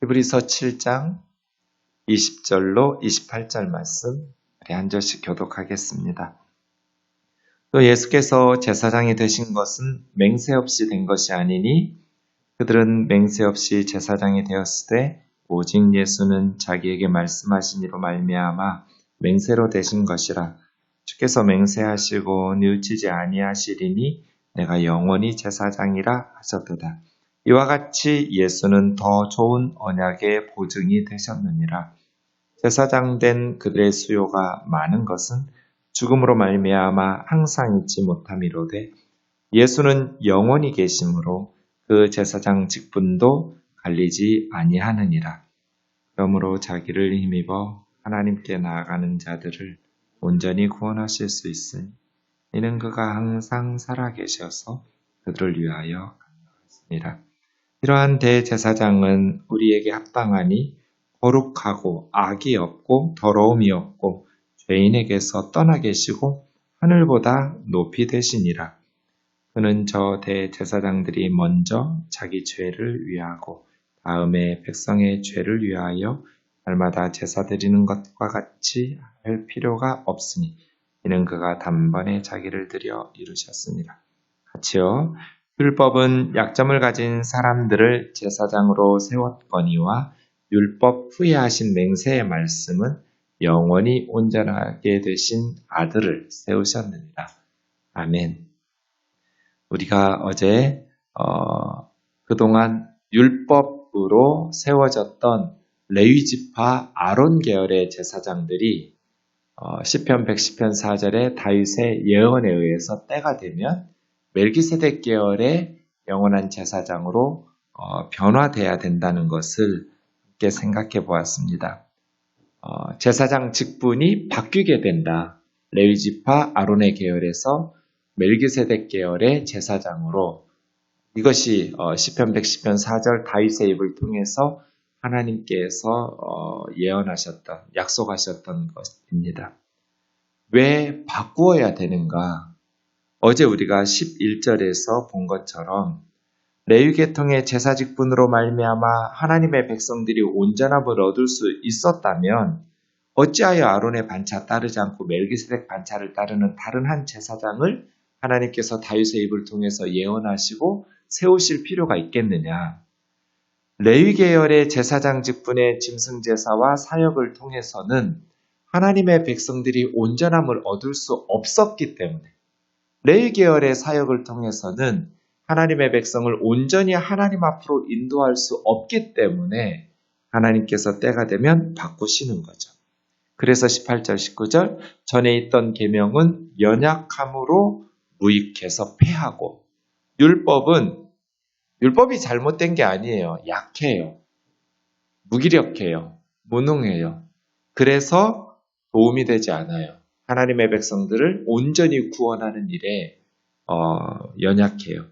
히브리서 7장 20절로 28절 말씀 우리 한 절씩 교독하겠습니다. 또 예수께서 제사장이 되신 것은 맹세 없이 된 것이 아니니 그들은 맹세 없이 제사장이 되었으되 오직 예수는 자기에게 말씀하신 이로 말미암아 맹세로 되신 것이라. 주께서 맹세하시고 뉘우치지 아니하시리니 내가 영원히 제사장이라 하셨도다. 이와 같이 예수는 더 좋은 언약의 보증이 되셨느니라. 제사장 된 그들의 수요가 많은 것은 죽음으로 말미암아 항상 잊지 못함이로되 예수는 영원히 계심으로 그 제사장 직분도 갈리지 아니하느니라. 그러므로 자기를 힘입어 하나님께 나아가는 자들을 온전히 구원하실 수 있으니 이는 그가 항상 살아계셔서 그들을 위하여 간구하시니라. 이러한 대제사장은 우리에게 합당하니 거룩하고 악이 없고 더러움이 없고 죄인에게서 떠나 계시고 하늘보다 높이 되시니라. 그는 저 대제사장들이 먼저 자기 죄를 위하고 다음에 백성의 죄를 위하여 날마다 제사 드리는 것과 같이 할 필요가 없으니 이는 그가 단번에 자기를 드려 이루셨습니다. 같이요. 율법은 약점을 가진 사람들을 제사장으로 세웠거니와 율법 후에 하신 맹세의 말씀은 영원히 온전하게 되신 아들을 세우셨느니라. 아멘. 우리가 어제 그동안 율법으로 세워졌던 레위지파 아론 계열의 제사장들이 시편 110편 4절에 다윗의 예언에 의해서 때가 되면 멜기세덱 계열의 영원한 제사장으로 변화돼야 된다는 것을 함께 생각해 보았습니다. 제사장 직분이 바뀌게 된다. 레위지파 아론의 계열에서 멜기세덱 계열의 제사장으로 이것이 시편 110편 4절 다윗의 입을 통해서 하나님께서 예언하셨던, 약속하셨던 것입니다. 왜 바꾸어야 되는가? 어제 우리가 11절에서 본 것처럼 레위계통의 제사 직분으로 말미암아 하나님의 백성들이 온전함을 얻을 수 있었다면 어찌하여 아론의 반차 따르지 않고 멜기세덱 반차를 따르는 다른 한 제사장을 하나님께서 다윗의 입을 통해서 예언하시고 세우실 필요가 있겠느냐? 레위 계열의 제사장 직분의 짐승 제사와 사역을 통해서는 하나님의 백성들이 온전함을 얻을 수 없었기 때문에 레위 계열의 사역을 통해서는 하나님의 백성을 온전히 하나님 앞으로 인도할 수 없기 때문에 하나님께서 때가 되면 바꾸시는 거죠. 그래서 18절, 19절 전에 있던 계명은 연약함으로 무익해서 폐하고 율법이 잘못된 게 아니에요. 약해요. 무기력해요. 무능해요. 그래서 도움이 되지 않아요. 하나님의 백성들을 온전히 구원하는 일에 연약해요.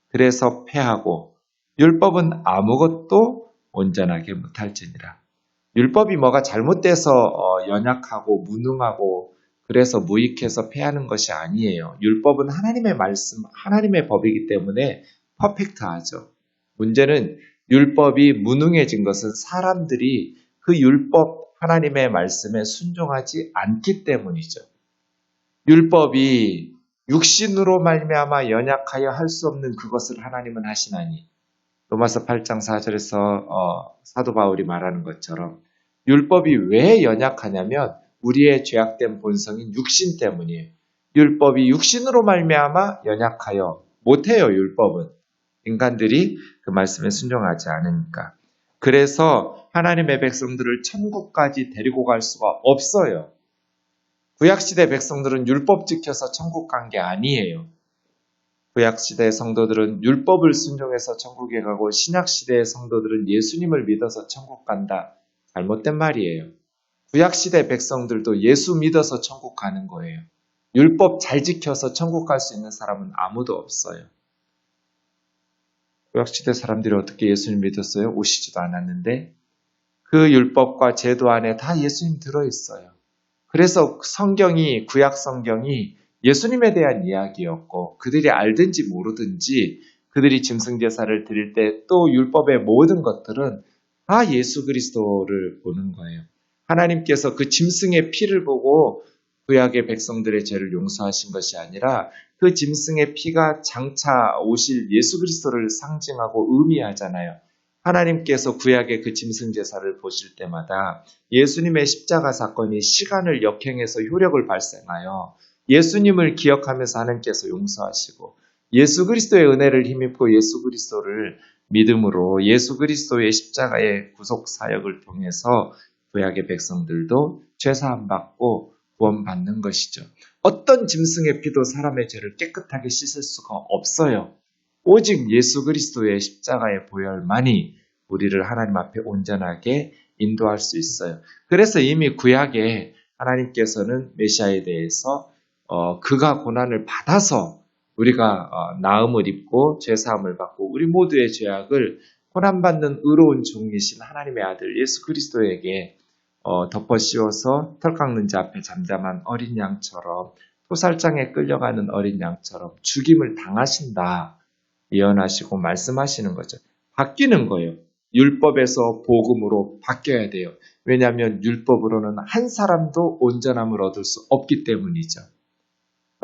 그래서 폐하고 율법은 아무것도 온전하게 못할지니라. 율법이 뭐가 잘못돼서 연약하고 무능하고 그래서 무익해서 폐하는 것이 아니에요. 율법은 하나님의 말씀, 하나님의 법이기 때문에 퍼펙트하죠. 문제는 율법이 무능해진 것은 사람들이 그 율법 하나님의 말씀에 순종하지 않기 때문이죠. 율법이 육신으로 말미암아 연약하여 할 수 없는 그것을 하나님은 하시나니 로마서 8장 4절에서 사도 바울이 말하는 것처럼 율법이 왜 연약하냐면 우리의 죄악된 본성인 육신 때문이에요. 율법이 육신으로 말미암아 연약하여 못해요. 율법은. 인간들이 그 말씀에 순종하지 않으니까. 그래서 하나님의 백성들을 천국까지 데리고 갈 수가 없어요. 구약시대 백성들은 율법 지켜서 천국 간 게 아니에요. 구약시대 성도들은 율법을 순종해서 천국에 가고 신약시대의 성도들은 예수님을 믿어서 천국 간다. 잘못된 말이에요. 구약시대 백성들도 예수 믿어서 천국 가는 거예요. 율법 잘 지켜서 천국 갈 수 있는 사람은 아무도 없어요. 구약시대 사람들이 어떻게 예수님 믿었어요? 오시지도 않았는데 그 율법과 제도 안에 다 예수님 들어있어요. 그래서 구약 성경이 예수님에 대한 이야기였고 그들이 알든지 모르든지 그들이 짐승 제사를 드릴 때 또 율법의 모든 것들은 다 예수 그리스도를 보는 거예요. 하나님께서 그 짐승의 피를 보고 구약의 백성들의 죄를 용서하신 것이 아니라 그 짐승의 피가 장차 오실 예수 그리스도를 상징하고 의미하잖아요. 하나님께서 구약의 그 짐승 제사를 보실 때마다 예수님의 십자가 사건이 시간을 역행해서 효력을 발생하여 예수님을 기억하면서 하나님께서 용서하시고 예수 그리스도의 은혜를 힘입고 예수 그리스도를 믿음으로 예수 그리스도의 십자가의 구속 사역을 통해서 구약의 백성들도 죄사함 받고 구원받는 것이죠. 어떤 짐승의 피도 사람의 죄를 깨끗하게 씻을 수가 없어요. 오직 예수 그리스도의 십자가의 보혈만이 우리를 하나님 앞에 온전하게 인도할 수 있어요. 그래서 이미 구약에 하나님께서는 메시아에 대해서 그가 고난을 받아서 우리가 나음을 입고 죄사함을 받고 우리 모두의 죄악을 고난받는 의로운 종이신 하나님의 아들 예수 그리스도에게 덮어 씌워서 털 깎는 자 앞에 잠잠한 어린 양처럼 토살장에 끌려가는 어린 양처럼 죽임을 당하신다 예언하시고 말씀하시는 거죠. 바뀌는 거예요. 율법에서 복음으로 바뀌어야 돼요. 왜냐하면 율법으로는 한 사람도 온전함을 얻을 수 없기 때문이죠.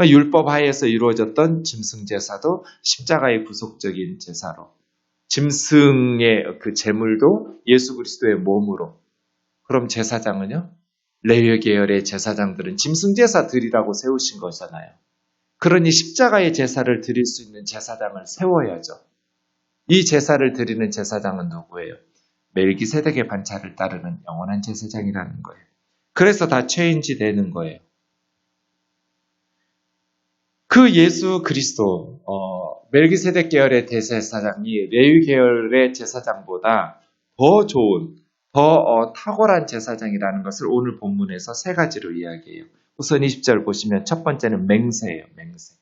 율법 하에서 이루어졌던 짐승 제사도 십자가의 구속적인 제사로, 짐승의 그 제물도 예수 그리스도의 몸으로. 그럼 제사장은요? 레위 계열의 제사장들은 짐승 제사 드리라고 세우신 거잖아요. 그러니 십자가의 제사를 드릴 수 있는 제사장을 세워야죠. 이 제사를 드리는 제사장은 누구예요? 멜기세덱의 반차를 따르는 영원한 제사장이라는 거예요. 그래서 다 죄인지 되는 거예요. 그 예수 그리스도, 멜기세덱 계열의 대제사장이 레위 계열의 제사장보다 더 좋은, 더 탁월한 제사장이라는 것을 오늘 본문에서 세 가지로 이야기해요. 우선 20절 보시면 첫 번째는 맹세예요. 맹세.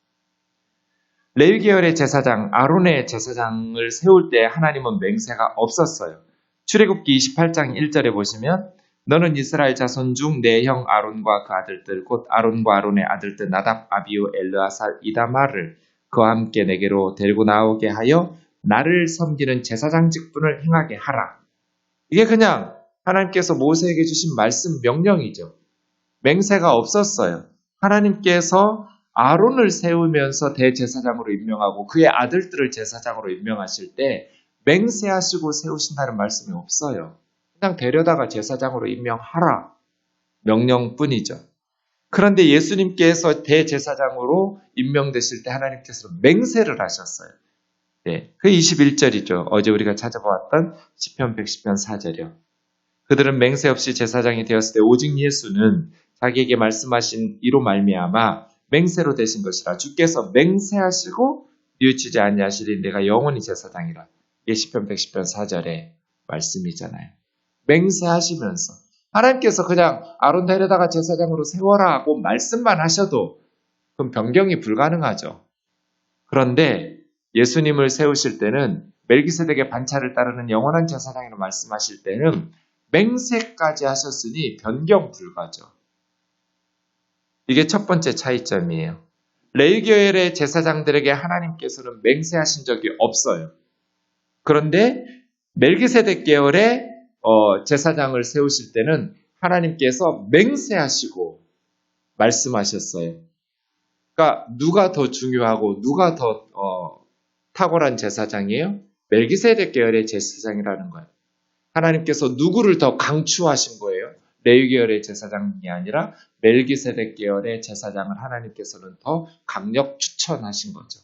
레위 계열의 제사장, 아론의 제사장을 세울 때 하나님은 맹세가 없었어요. 출애굽기 28장 1절에 보시면 너는 이스라엘 자손 중 내 형 아론과 그 아들들 곧 아론과 아론의 아들들 나답, 아비우, 엘르아살, 이다말을 그와 함께 내게로 데리고 나오게 하여 나를 섬기는 제사장 직분을 행하게 하라. 이게 그냥 하나님께서 모세에게 주신 말씀 명령이죠. 맹세가 없었어요. 하나님께서 아론을 세우면서 대제사장으로 임명하고 그의 아들들을 제사장으로 임명하실 때 맹세하시고 세우신다는 말씀이 없어요. 그냥 데려다가 제사장으로 임명하라. 명령뿐이죠. 그런데 예수님께서 대제사장으로 임명되실 때 하나님께서 맹세를 하셨어요. 네, 그 21절이죠. 어제 우리가 찾아보았던 시편 110편 4절이요. 그들은 맹세 없이 제사장이 되었을 때 오직 예수는 자기에게 말씀하신 이로 말미암아 맹세로 되신 것이라. 주께서 맹세하시고 뉘우치지 아니하시리 내가 영원히 제사장이라. 이게 시편 110편 4절의 말씀이잖아요. 맹세하시면서 하나님께서 그냥 아론 데려다가 제사장으로 세워라 하고 말씀만 하셔도 그럼 변경이 불가능하죠. 그런데 예수님을 세우실 때는 멜기세덱의 반차를 따르는 영원한 제사장이라고 말씀하실 때는 맹세까지 하셨으니 변경 불가죠. 이게 첫 번째 차이점이에요. 레위계열의 제사장들에게 하나님께서는 맹세하신 적이 없어요. 그런데 멜기세덱 계열의 제사장을 세우실 때는 하나님께서 맹세하시고 말씀하셨어요. 그러니까 누가 더 중요하고 누가 더 탁월한 제사장이에요? 멜기세덱 계열의 제사장이라는 거예요. 하나님께서 누구를 더 강추하신 거예요? 레위 계열의 제사장이 아니라 멜기세덱 계열의 제사장을 하나님께서는 더 강력 추천하신 거죠.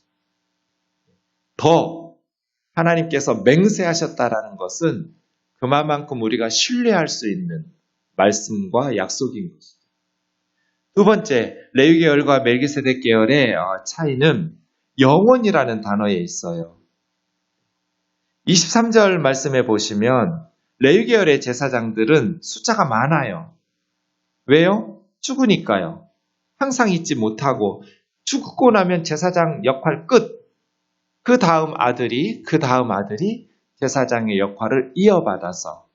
더 하나님께서 맹세하셨다라는 것은 그만큼 우리가 신뢰할 수 있는 말씀과 약속인 것이죠. 두 번째, 레위 계열과 멜기세덱 계열의 차이는 영원이라는 단어에 있어요. 23절 말씀에 보시면 레위 계열의 제사장들은 숫자가 많아요. 왜요? 죽으니까요. 항상 잊지 못하고 죽고 나면 제사장 역할 끝. 그 다음 아들이 제사장의 역할을 이어받아서.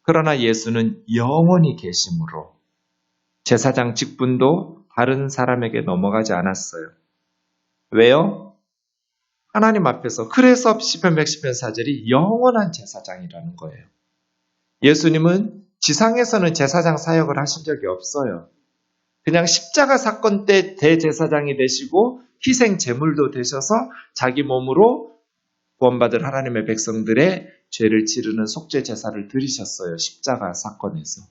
그러나 예수는 영원히 계심으로 제사장 직분도 다른 사람에게 넘어가지 않았어요. 왜요? 하나님 앞에서 그래서 시편 110편 4절이 영원한 제사장이라는 거예요. 예수님은 지상에서는 제사장 사역을 하신 적이 없어요. 그냥 십자가 사건 때 대제사장이 되시고 희생 제물도 되셔서 자기 몸으로 구원받을 하나님의 백성들의 죄를 지르는 속죄 제사를 드리셨어요. 십자가 사건에서.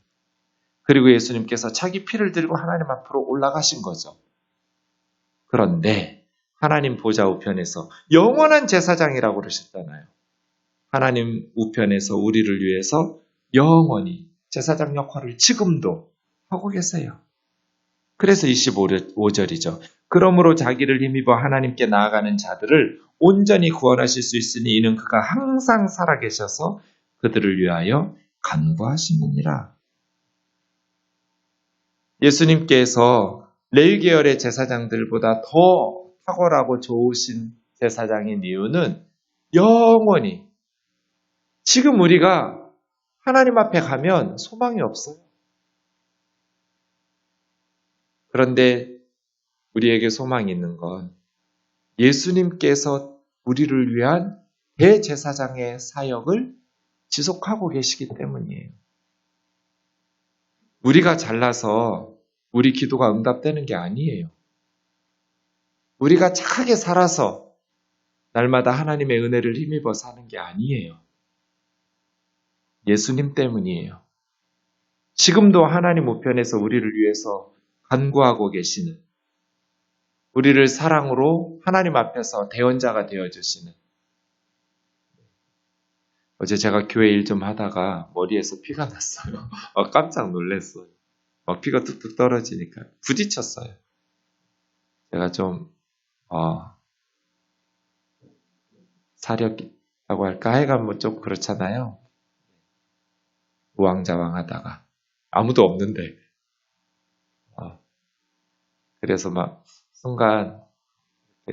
그리고 예수님께서 자기 피를 들고 하나님 앞으로 올라가신 거죠. 그런데 하나님 보좌 우편에서 영원한 제사장이라고 그러셨잖아요. 하나님 우편에서 우리를 위해서 영원히 제사장 역할을 지금도 하고 계세요. 그래서 25절이죠. 그러므로 자기를 힘입어 하나님께 나아가는 자들을 온전히 구원하실 수 있으니 이는 그가 항상 살아계셔서 그들을 위하여 간구하시느니라. 예수님께서 레위 계열의 제사장들보다 더 탁월하고 좋으신 제사장인 이유는 영원히 지금 우리가 하나님 앞에 가면 소망이 없어요. 그런데 우리에게 소망이 있는 건 예수님께서 우리를 위한 대제사장의 사역을 지속하고 계시기 때문이에요. 우리가 잘나서 우리 기도가 응답되는 게 아니에요. 우리가 착하게 살아서 날마다 하나님의 은혜를 힘입어 사는 게 아니에요. 예수님 때문이에요. 지금도 하나님 우편에서 우리를 위해서 간구하고 계시는, 우리를 사랑으로 하나님 앞에서 대언자가 되어주시는. 어제 제가 교회 일 좀 하다가 머리에서 피가 났어요. 깜짝 놀랐어요. 피가 뚝뚝 떨어지니까 부딪혔어요. 제가 좀 사력이라고 할까? 하여간 뭐 좀 그렇잖아요. 우왕좌왕하다가 아무도 없는데 그래서 막 순간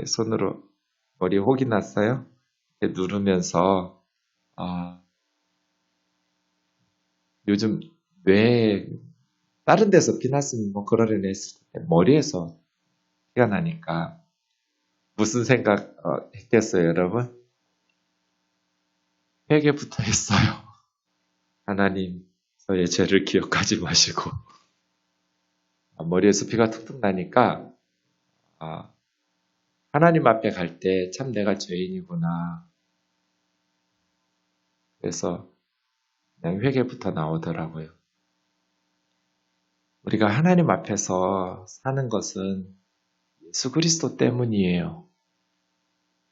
손으로 머리에 혹이 났어요. 누르면서 요즘 뇌에 다른 데서 피 났으면 뭐 그러려니 했을 때 머리에서 피가 나니까 무슨 생각 했겠어요, 여러분? 회개부터 했어요. 하나님, 저의 죄를 기억하지 마시고 머리에서 피가 툭툭 나니까 하나님 앞에 갈 때 참 내가 죄인이구나. 그래서 그냥 회개부터 나오더라고요. 우리가 하나님 앞에서 사는 것은 예수 그리스도 때문이에요.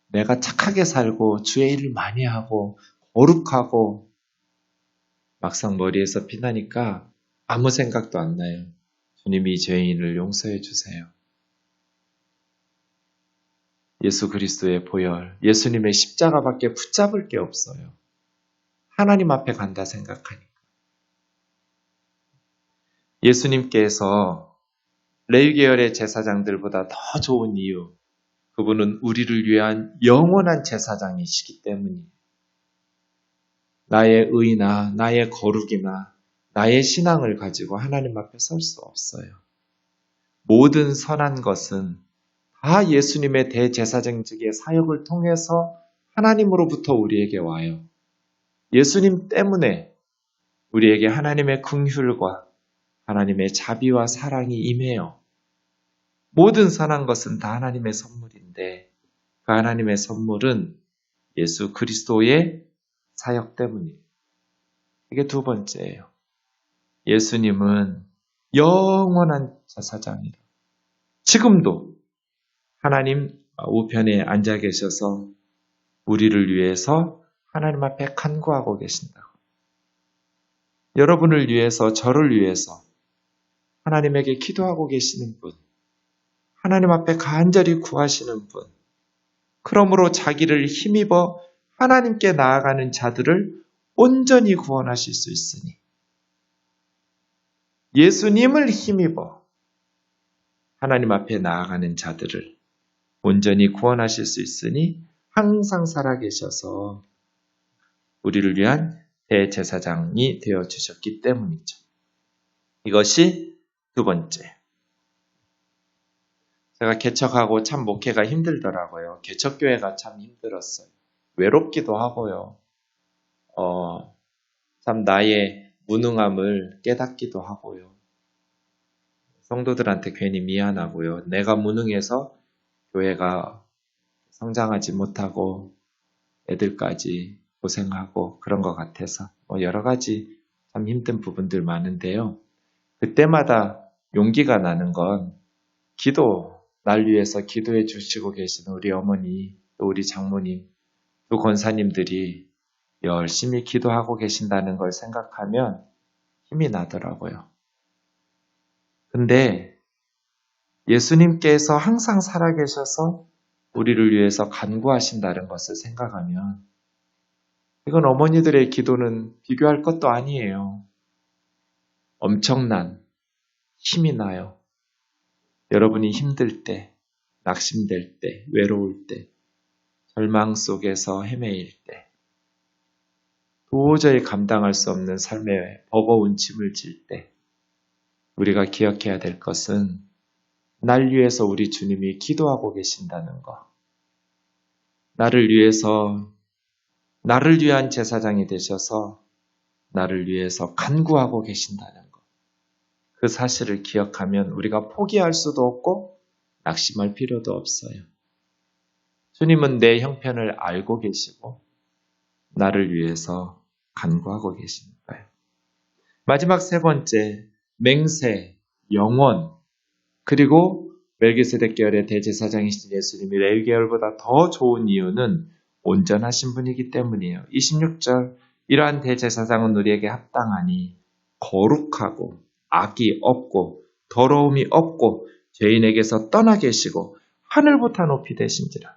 내가 착하게 살고 주의 일을 많이 하고 거룩하고 막상 머리에서 피나니까 아무 생각도 안 나요. 주님이 죄인을 용서해 주세요. 예수 그리스도의 보혈, 예수님의 십자가밖에 붙잡을 게 없어요. 하나님 앞에 간다 생각하니까. 예수님께서 레위 계열의 제사장들보다 더 좋은 이유, 그분은 우리를 위한 영원한 제사장이시기 때문이에요. 나의 의나 나의 거룩이나 나의 신앙을 가지고 하나님 앞에 설 수 없어요. 모든 선한 것은 다 예수님의 대제사장직의 사역을 통해서 하나님으로부터 우리에게 와요. 예수님 때문에 우리에게 하나님의 긍휼과 하나님의 자비와 사랑이 임해요. 모든 선한 것은 다 하나님의 선물인데 그 하나님의 선물은 예수 그리스도의 사역 때문이에요. 이게 두 번째예요. 예수님은 영원한 제사장이다. 지금도 하나님 우편에 앉아 계셔서 우리를 위해서 하나님 앞에 간구하고 계신다고. 여러분을 위해서, 저를 위해서 하나님에게 기도하고 계시는 분, 하나님 앞에 간절히 구하시는 분, 그러므로 자기를 힘입어 하나님께 나아가는 자들을 온전히 구원하실 수 있으니 예수님을 힘입어 하나님 앞에 나아가는 자들을 온전히 구원하실 수 있으니 항상 살아계셔서 우리를 위한 대제사장이 되어주셨기 때문이죠. 이것이 두 번째. 제가 개척하고 참 목회가 힘들더라고요. 개척교회가 참 힘들었어요. 외롭기도 하고요. 참 나의 무능함을 깨닫기도 하고요. 성도들한테 괜히 미안하고요. 내가 무능해서 교회가 성장하지 못하고 애들까지 고생하고 그런 것 같아서 여러 가지 참 힘든 부분들 많은데요. 그때마다 용기가 나는 건 날 위해서 기도해 주시고 계시는 우리 어머니, 또 우리 장모님, 또 권사님들이 열심히 기도하고 계신다는 걸 생각하면 힘이 나더라고요. 근데 예수님께서 항상 살아계셔서 우리를 위해서 간구하신다는 것을 생각하면 이건 어머니들의 기도는 비교할 것도 아니에요. 엄청난 힘이 나요. 여러분이 힘들 때, 낙심될 때, 외로울 때, 절망 속에서 헤매일 때, 도저히 감당할 수 없는 삶의 버거운 짐을 질 때, 우리가 기억해야 될 것은 날 위해서 우리 주님이 기도하고 계신다는 것. 나를 위한 제사장이 되셔서 나를 위해서 간구하고 계신다는 것. 그 사실을 기억하면 우리가 포기할 수도 없고 낙심할 필요도 없어요. 주님은 내 형편을 알고 계시고 나를 위해서 간구하고 계시니까요. 마지막 세 번째, 맹세, 영원, 그리고 멜기세덱 계열의 대제사장이신 예수님이 레위 계열보다 더 좋은 이유는 온전하신 분이기 때문이에요. 26절, 이러한 대제사장은 우리에게 합당하니 거룩하고 악이 없고 더러움이 없고 죄인에게서 떠나 계시고 하늘보다 높이 되신지라.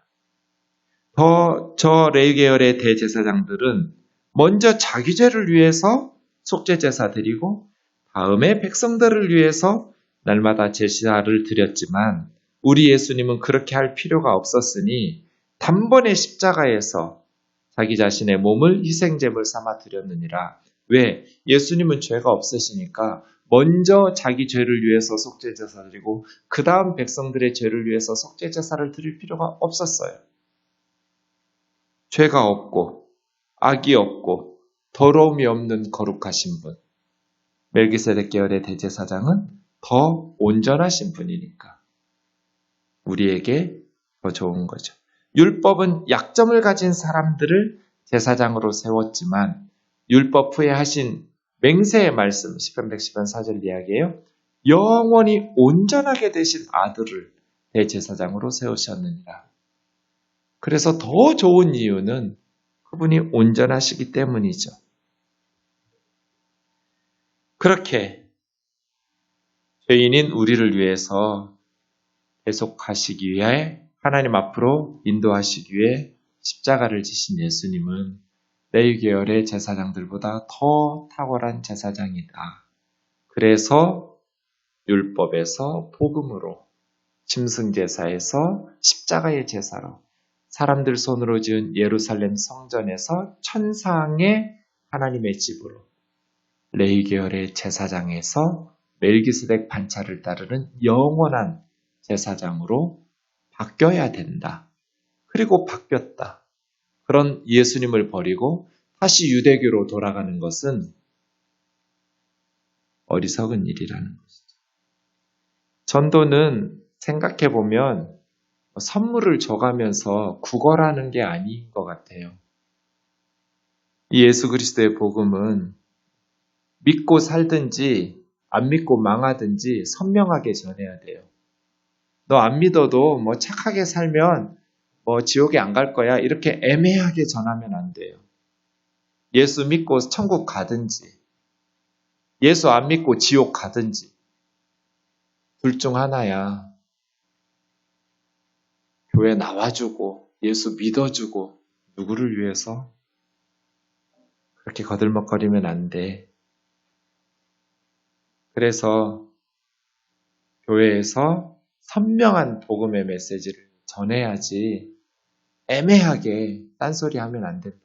저 레위 계열의 대제사장들은 먼저 자기 죄를 위해서 속죄제사 드리고 다음에 백성들을 위해서 날마다 제사를 드렸지만 우리 예수님은 그렇게 할 필요가 없었으니 단번에 십자가에서 자기 자신의 몸을 희생제물 삼아 드렸느니라. 왜? 예수님은 죄가 없으시니까 먼저 자기 죄를 위해서 속죄제사 드리고 그 다음 백성들의 죄를 위해서 속죄제사를 드릴 필요가 없었어요. 죄가 없고 악이 없고 더러움이 없는 거룩하신 분. 멜기세덱 계열의 대제사장은 더 온전하신 분이니까 우리에게 더 좋은 거죠. 율법은 약점을 가진 사람들을 제사장으로 세웠지만 율법 후에 하신 맹세의 말씀, 시편 110편 4절 이야기예요. 영원히 온전하게 되신 아들을 대제사장으로 세우셨느니라. 그래서 더 좋은 이유는 그분이 온전하시기 때문이죠. 그렇게 죄인인 우리를 위해서 계속하시기 위해 하나님 앞으로 인도하시기 위해 십자가를 지신 예수님은 레위 계열의 제사장들보다 더 탁월한 제사장이다. 그래서 율법에서 복음으로, 짐승제사에서 십자가의 제사로, 사람들 손으로 지은 예루살렘 성전에서 천상의 하나님의 집으로, 레위 계열의 제사장에서 멜기세덱 반차를 따르는 영원한 제사장으로 바뀌어야 된다. 그리고 바뀌었다. 그런 예수님을 버리고 다시 유대교로 돌아가는 것은 어리석은 일이라는 것이죠. 전도는 생각해보면 선물을 줘가면서 구걸하는 게 아닌 것 같아요. 이 예수 그리스도의 복음은 믿고 살든지 안 믿고 망하든지 선명하게 전해야 돼요. 너 안 믿어도 착하게 살면 지옥에 안 갈 거야. 이렇게 애매하게 전하면 안 돼요. 예수 믿고 천국 가든지 예수 안 믿고 지옥 가든지 둘 중 하나야. 교회 나와주고 예수 믿어주고 누구를 위해서? 그렇게 거들먹거리면 안 돼. 그래서 교회에서 선명한 복음의 메시지를 전해야지 애매하게 딴소리하면 안 된다.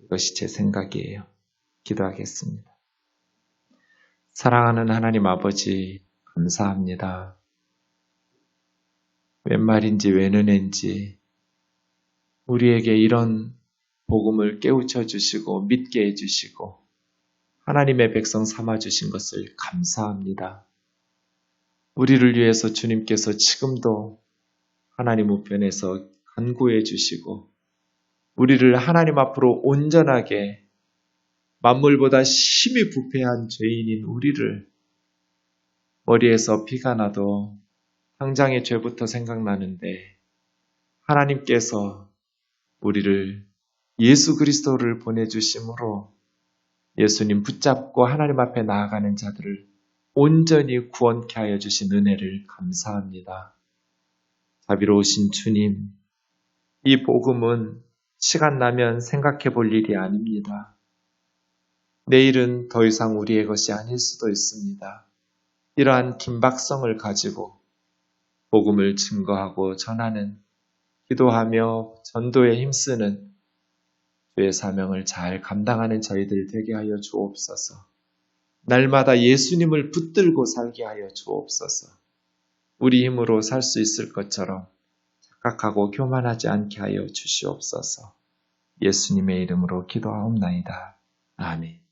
이것이 제 생각이에요. 기도하겠습니다. 사랑하는 하나님 아버지 감사합니다. 웬 말인지 웬 은혜인지 우리에게 이런 복음을 깨우쳐 주시고 믿게 해주시고 하나님의 백성 삼아주신 것을 감사합니다. 우리를 위해서 주님께서 지금도 하나님 우편에서 간구해 주시고 우리를 하나님 앞으로 온전하게 만물보다 심히 부패한 죄인인 우리를 머리에서 피가 나도 당장의 죄부터 생각나는데 하나님께서 우리를 예수 그리스도를 보내주심으로 예수님 붙잡고 하나님 앞에 나아가는 자들을 온전히 구원케 하여 주신 은혜를 감사합니다. 자비로우신 주님, 이 복음은 시간 나면 생각해 볼 일이 아닙니다. 내일은 더 이상 우리의 것이 아닐 수도 있습니다. 이러한 긴박성을 가지고 복음을 증거하고 전하는, 기도하며 전도에 힘쓰는 주의 사명을 잘 감당하는 저희들 되게 하여 주옵소서. 날마다 예수님을 붙들고 살게 하여 주옵소서. 우리 힘으로 살 수 있을 것처럼 착각하고 교만하지 않게 하여 주시옵소서. 예수님의 이름으로 기도하옵나이다. 아멘.